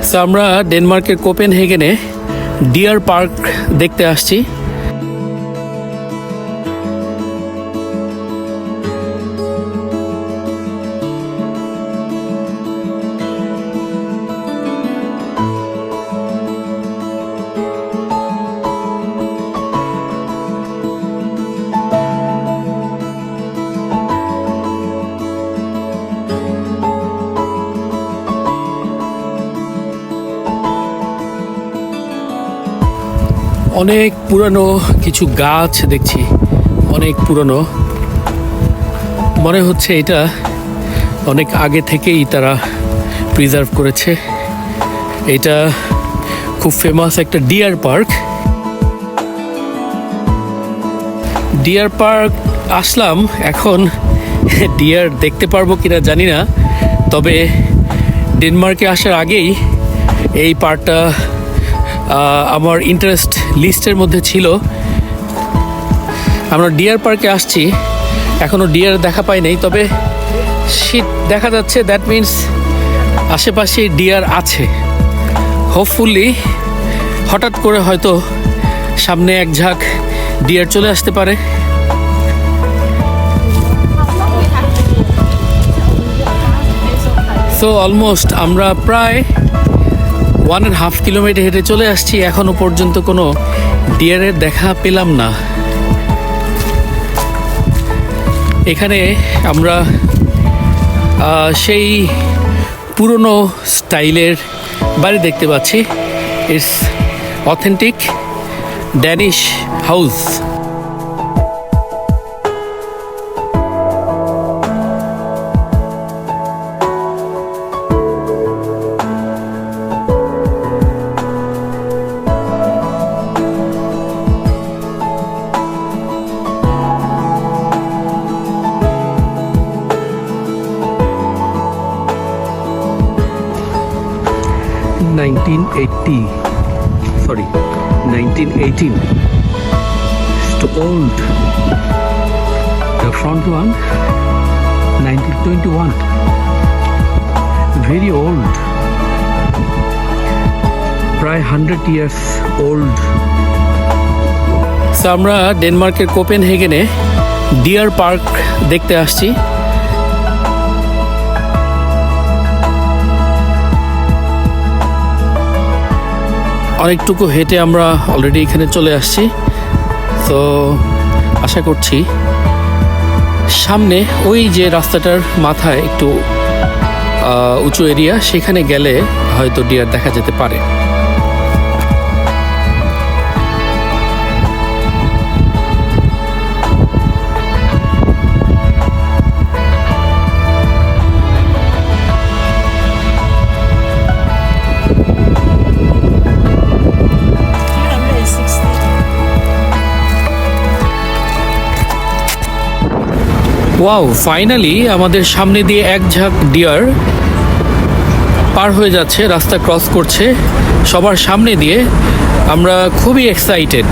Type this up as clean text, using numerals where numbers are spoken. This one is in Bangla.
সো আমরা ডেনমার্কের কোপেনহেগেনে ডিয়ার পার্ক দেখতে আসছি। অনেক পুরানো কিছু গাছ দেখছি, অনেক পুরানো, মনে হচ্ছে এটা অনেক আগে থেকেই তারা প্রিজার্ভ করেছে। এটা খুব ফেমাস একটা ডিয়ার পার্ক। ডিয়ার পার্ক আসলাম, এখন ডিয়ার দেখতে পারবো কিনা জানি না, তবে ডেনমার্কে আসার আগেই এই পার্কটা আমার ইন্টারেস্ট লিস্টের মধ্যে ছিল। আমরা ডিয়ার পার্কে আসছি, এখনও ডিয়ার দেখা পাই নাই, তবে শীত দেখা যাচ্ছে, দ্যাট মিন্স আশেপাশে ডিয়ার আছে। হোপফুলি হঠাৎ করে হয়তো সামনে এক ঝাঁক ডিয়ার চলে আসতে পারে। সো অলমোস্ট আমরা প্রায় 1.5 কিলোমিটার হেঁটে চলে আসছি, এখনো পর্যন্ত কোনো ডিয়ারের দেখা পেলাম না। এখানে আমরা সেই পুরনো স্টাইলের বাড়ি দেখতে পাচ্ছি। It's authentic Danish house. Sorry, 1918. It's too old. The front one, 1921. Very old. প্রায় 100 years old. So আমরা ডেনমার্কের কোপেনহেগেনে ডিয়ার পার্ক দেখতে আসছি। অনেকটুকু হেঁটে আমরা অলরেডি এখানে চলে আসছি। তো আশা করছি সামনে ওই যে রাস্তাটার মাথায় একটু উঁচু এরিয়া, সেখানে গেলে হয়তো ডিয়ার দেখা যেতে পারে। ওয়াও, ফাইনালি আমাদের সামনে দিয়ে এক ঝাঁক ডিয়ার পার হয়ে যাচ্ছে, রাস্তা ক্রস করছে সবার সামনে দিয়ে। আমরা খুবই এক্সাইটেড।